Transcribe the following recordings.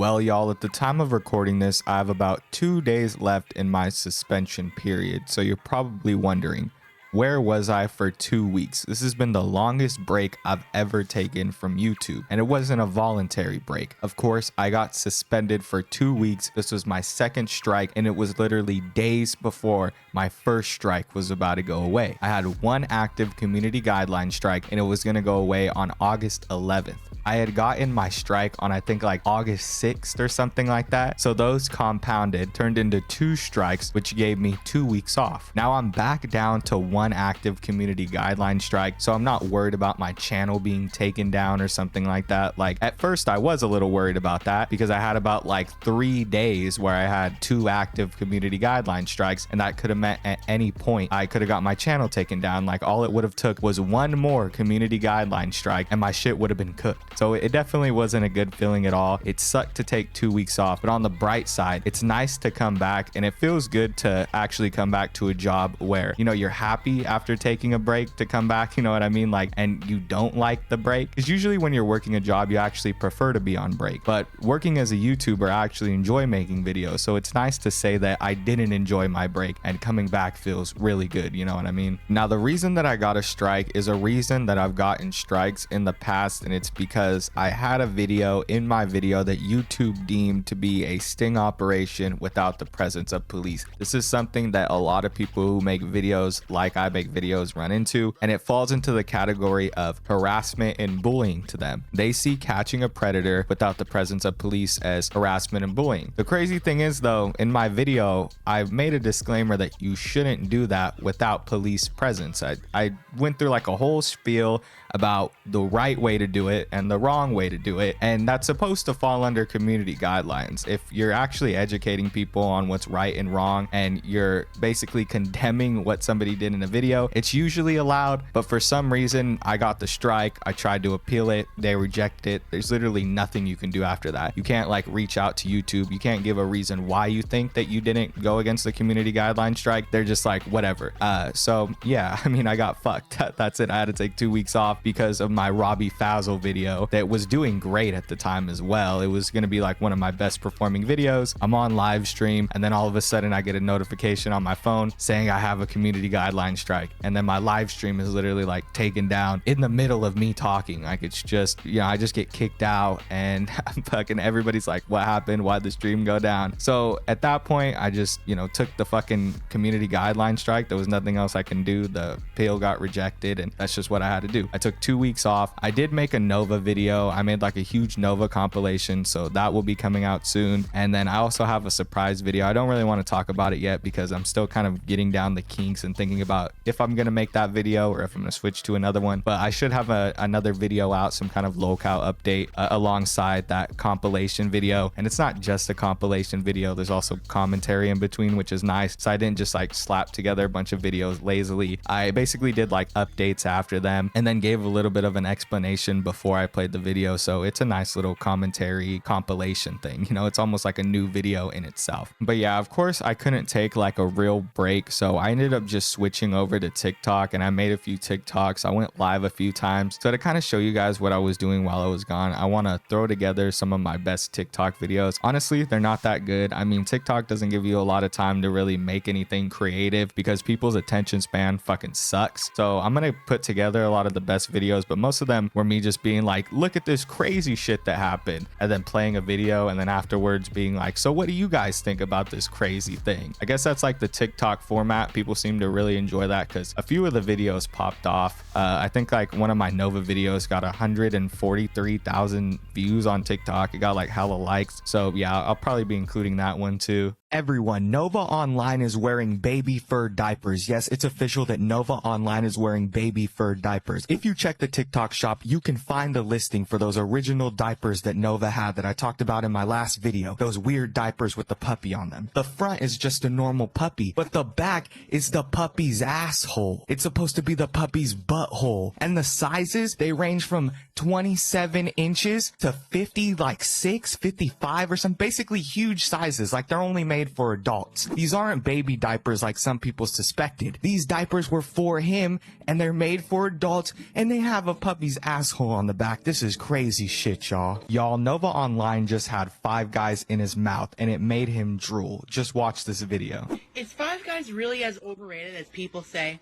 Well, y'all, at the time of recording this, I have about 2 days left in my suspension period. So you're probably wondering, where was I for 2 weeks? This has been the longest break I've ever taken from YouTube, and it wasn't a voluntary break. Of course, I got suspended for 2 weeks. This was my second strike, and it was literally days before my first strike was about to go away. I had one active community guideline strike, and it was gonna go away on August 11th. I had gotten my strike on I think like August 6th or something like that. So those compounded turned into 2 strikes, which gave me 2 weeks off. Now I'm back down to one active community guideline strike. So I'm not worried about my channel being taken down or something like that. Like at first I was a little worried about that because I had about like 3 days where I had 2 active community guideline strikes, and that could have meant at any point I could have got my channel taken down. Like all it would have took was one more community guideline strike and my shit would have been cooked. So it definitely wasn't a good feeling at all. It sucked to take 2 weeks off, but on the bright side, it's nice to come back, and it feels good to actually come back to a job where, you know, you're happy after taking a break to come back, you know what I mean? Like, and you don't like the break. Because usually when you're working a job, you actually prefer to be on break. But working as a YouTuber, I actually enjoy making videos. So it's nice to say that I didn't enjoy my break, and coming back feels really good, you know what I mean? Now, the reason that I got a strike is a reason that I've gotten strikes in the past, and it's because I had a video in my video that YouTube deemed to be a sting operation without the presence of police. This is something that a lot of people who make videos like I make videos run into, and it falls into the category of harassment and bullying to them. They see catching a predator without the presence of police as harassment and bullying. The crazy thing is though, in my video, I've made a disclaimer that you shouldn't do that without police presence. I went through like a whole spiel about the right way to do it and the wrong way to do it, and that's supposed to fall under community guidelines. If you're actually educating people on what's right and wrong, and you're basically condemning what somebody did in a video, it's usually allowed. But for some reason, I got the strike. I tried to appeal it, they reject it. There's literally nothing you can do after that. You can't like reach out to YouTube. You can't give a reason why you think that you didn't go against the community guideline strike. They're just like, whatever. So yeah, I mean, I got fucked. That's it. I had to take 2 weeks off because of my Robbie Fazzle video that was doing great at the time as well. It was going to be like one of my best performing videos. I'm on live stream, and then all of a sudden I get a notification on my phone saying I have a community guideline strike, and then my live stream is literally like taken down in the middle of me talking. Like it's just, you know, I just get kicked out, and fucking everybody's like, what happened? Why'd the stream go down? So at that point, I just, you know, took the fucking community guideline strike. There was nothing else I can do. The appeal got rejected, and that's just what I had to do. I took 2 weeks off. I did make a Nova video. I made like a huge Nova compilation, so that will be coming out soon. And then I also have a surprise video. I don't really want to talk about it yet because I'm still kind of getting down the kinks and thinking about if I'm going to make that video or if I'm going to switch to another one. But I should have another video out, some kind of locale update alongside that compilation video. And it's not just a compilation video. There's also commentary in between, which is nice. So I didn't just like slap together a bunch of videos lazily. I basically did like updates after them and then gave a little bit of an explanation before I played the video. So it's a nice little commentary compilation thing. You know, it's almost like a new video in itself. But yeah, of course I couldn't take like a real break. So I ended up just switching over to TikTok, and I made a few TikToks. I went live a few times. So to kind of show you guys what I was doing while I was gone, I want to throw together some of my best TikTok videos. Honestly, they're not that good. I mean, TikTok doesn't give you a lot of time to really make anything creative because people's attention span fucking sucks. So I'm going to put together a lot of the best videos, but most of them were me just being like, look at this crazy shit that happened, and then playing a video, and then afterwards being like, so what do you guys think about this crazy thing? I guess that's like the TikTok format. People seem to really enjoy that because a few of the videos popped off. I think like one of my Nova videos got 143,000 views on TikTok. It got like hella likes. So yeah, I'll probably be including that one too. Everyone, Nova Online is wearing baby fur diapers. Yes, it's official that Nova Online is wearing baby fur diapers. If you check the TikTok shop, you can find the listing for those original diapers that Nova had that I talked about in my last video. Those weird diapers with the puppy on them. The front is just a normal puppy, but the back is the puppy's asshole. It's supposed to be the puppy's butthole. And the sizes, they range from 27 inches to 50, like 6, 55 or some basically huge sizes. Like they're only made made for adults. These aren't baby diapers like some people suspected. These diapers were for him, and they're made for adults, and they have a puppy's asshole on the back. This is crazy shit, y'all. Y'all, Nova Online just had Five Guys in his mouth, and it made him drool. Just watch this video. Is Five Guys really as overrated as people say?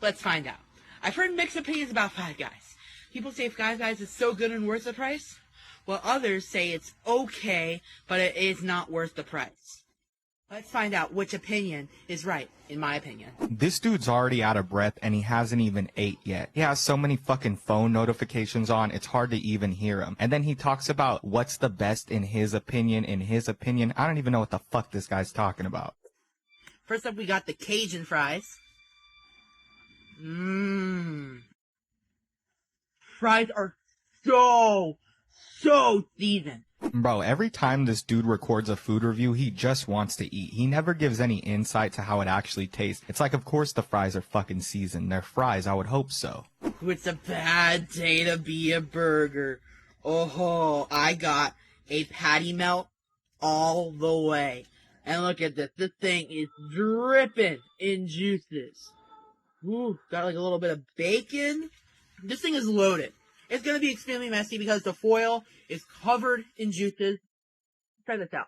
Let's find out. I've heard mixed opinions about Five Guys. People say Five Guys is so good and worth the price, while others say it's okay, but it is not worth the price. Let's find out which opinion is right, in my opinion. This dude's already out of breath, and he hasn't even ate yet. He has so many fucking phone notifications on, it's hard to even hear him. And then he talks about what's the best in his opinion. I don't even know what the fuck this guy's talking about. First up, we got the Cajun fries. Fries are so seasoned. Bro, every time this dude records a food review, he just wants to eat. He never gives any insight to how it actually tastes. It's like, of course the fries are fucking seasoned. They're fries, I would hope so. It's a bad day to be a burger. Oh, I got a patty melt all the way. And look at this. This thing is dripping in juices. Ooh, got like a little bit of bacon. This thing is loaded. It's going to be extremely messy because the foil is covered in juices. Try this out.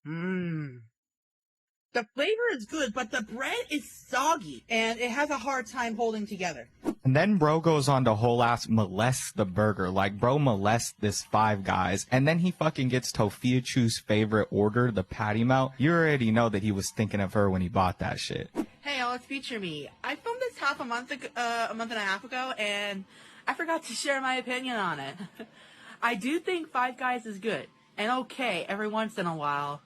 The flavor is good, but the bread is soggy, and it has a hard time holding together. And then bro goes on to whole ass molest the burger. Like, bro molests this Five Guys, and then he fucking gets Tofia Chu's favorite order, the patty melt. You already know that he was thinking of her when he bought that shit. Hey, y'all, it's Feature Me. I filmed this a month and a half ago, and I forgot to share my opinion on it. I do think Five Guys is good, and okay every once in a while.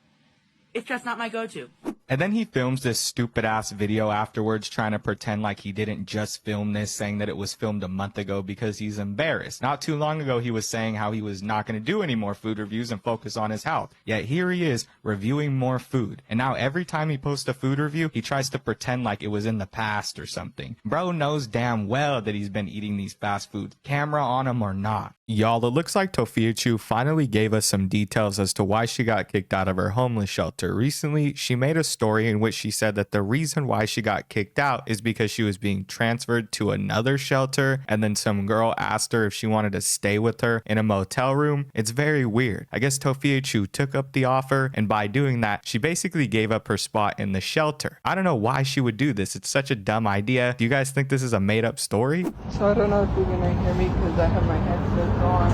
It's just not my go-to. And then he films this stupid ass video afterwards trying to pretend like he didn't just film this, saying that it was filmed a month ago because he's embarrassed. Not too long ago he was saying how he was not going to do any more food reviews and focus on his health. Yet here he is reviewing more food. And now every time he posts a food review, he tries to pretend like it was in the past or something. Bro knows damn well that he's been eating these fast foods, camera on him or not. Y'all, it looks like Tofia Chu finally gave us some details as to why she got kicked out of her homeless shelter. Recently, she made a story in which she said that the reason why she got kicked out is because she was being transferred to another shelter, and then some girl asked her if she wanted to stay with her in a motel room. It's very weird. I guess Tofia Chu took up the offer, and by doing that, she basically gave up her spot in the shelter. I don't know why she would do this. It's such a dumb idea. Do you guys think this is a made-up story? So I don't know if you're gonna hear me because I have my headset on,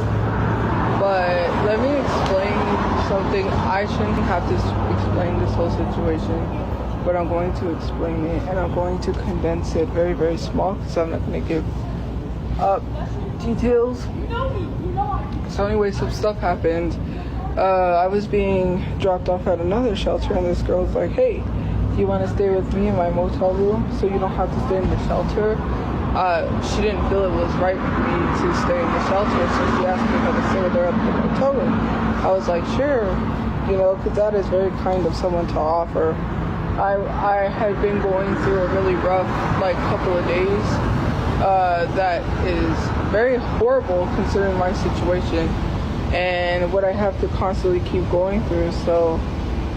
but let me explain something. I shouldn't have to explain this whole situation, but I'm going to explain it, and I'm going to condense it very, very small because I'm not going to give up details. So anyway, some stuff happened. I was being dropped off at another shelter, and this girl's like, hey, do you want to stay with me in my motel room so you don't have to stay in the shelter? She didn't feel it was right for me to stay in the shelter, so she asked me if I could stay with her at the motel room. I was like, sure, you know, because that is very kind of someone to offer. I had been going through a really rough, like, couple of days that is very horrible considering my situation and what I have to constantly keep going through. So,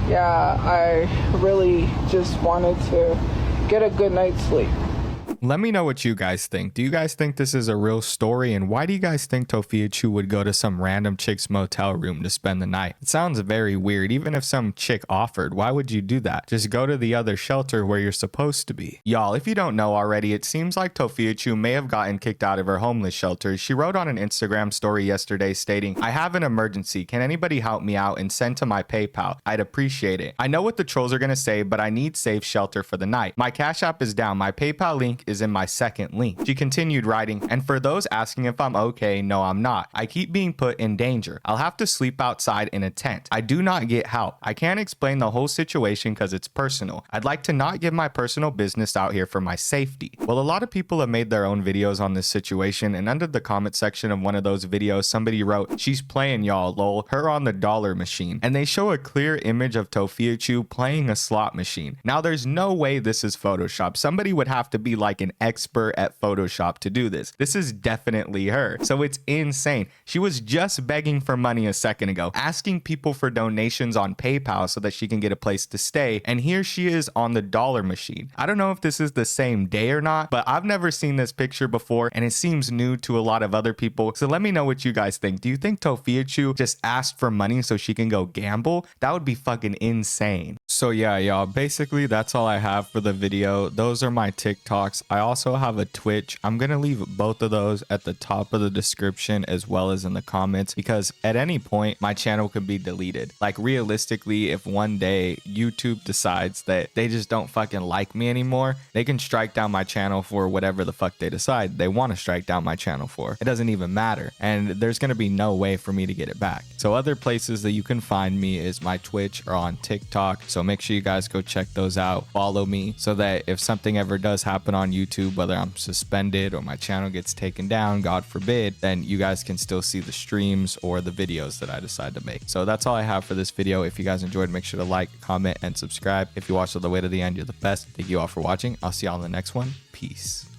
yeah, I really just wanted to get a good night's sleep. Let me know what you guys think. Do you guys think this is a real story? And why do you guys think Tofia Chu would go to some random chick's motel room to spend the night? It sounds very weird. Even if some chick offered, why would you do that? Just go to the other shelter where you're supposed to be. Y'all, if you don't know already, it seems like Tofia Chu may have gotten kicked out of her homeless shelter. She wrote on an Instagram story yesterday stating, I have an emergency. Can anybody help me out and send to my PayPal? I'd appreciate it. I know what the trolls are going to say, but I need safe shelter for the night. My Cash App is down. My PayPal link is in my second link. She continued writing, and for those asking if I'm okay, no, I'm not. I keep being put in danger. I'll have to sleep outside in a tent. I do not get help. I can't explain the whole situation because it's personal. I'd like to not give my personal business out here for my safety. Well, a lot of people have made their own videos on this situation, and under the comment section of one of those videos, somebody wrote, she's playing y'all, lol, her on the dollar machine. And they show a clear image of Tofia Chu playing a slot machine. Now, there's no way this is Photoshop. Somebody would have to be like like an expert at Photoshop to do this. This is definitely her. So it's insane. She was just begging for money a second ago, asking people for donations on PayPal so that she can get a place to stay. And here she is on the dollar machine. I don't know if this is the same day or not, but I've never seen this picture before and it seems new to a lot of other people. So let me know what you guys think. Do you think Tofiachu just asked for money so she can go gamble? That would be fucking insane. So yeah, y'all, basically that's all I have for the video. Those are my TikToks. I also have a Twitch. I'm gonna leave both of those at the top of the description as well as in the comments, because at any point my channel could be deleted. Like realistically, if one day YouTube decides that they just don't fucking like me anymore, they can strike down my channel for whatever the fuck they decide they want to strike down my channel for. It doesn't even matter, and there's gonna be no way for me to get it back. So other places that you can find me is my Twitch or on TikTok, so make sure you guys go check those out. Follow me so that if something ever does happen on YouTube, whether I'm suspended or my channel gets taken down, God forbid, then you guys can still see the streams or the videos that I decide to make. So that's all I have for this video. If you guys enjoyed, make sure to like, comment, and subscribe. If you watched all the way to the end, you're the best. Thank you all for watching. I'll see y'all in the next one. Peace.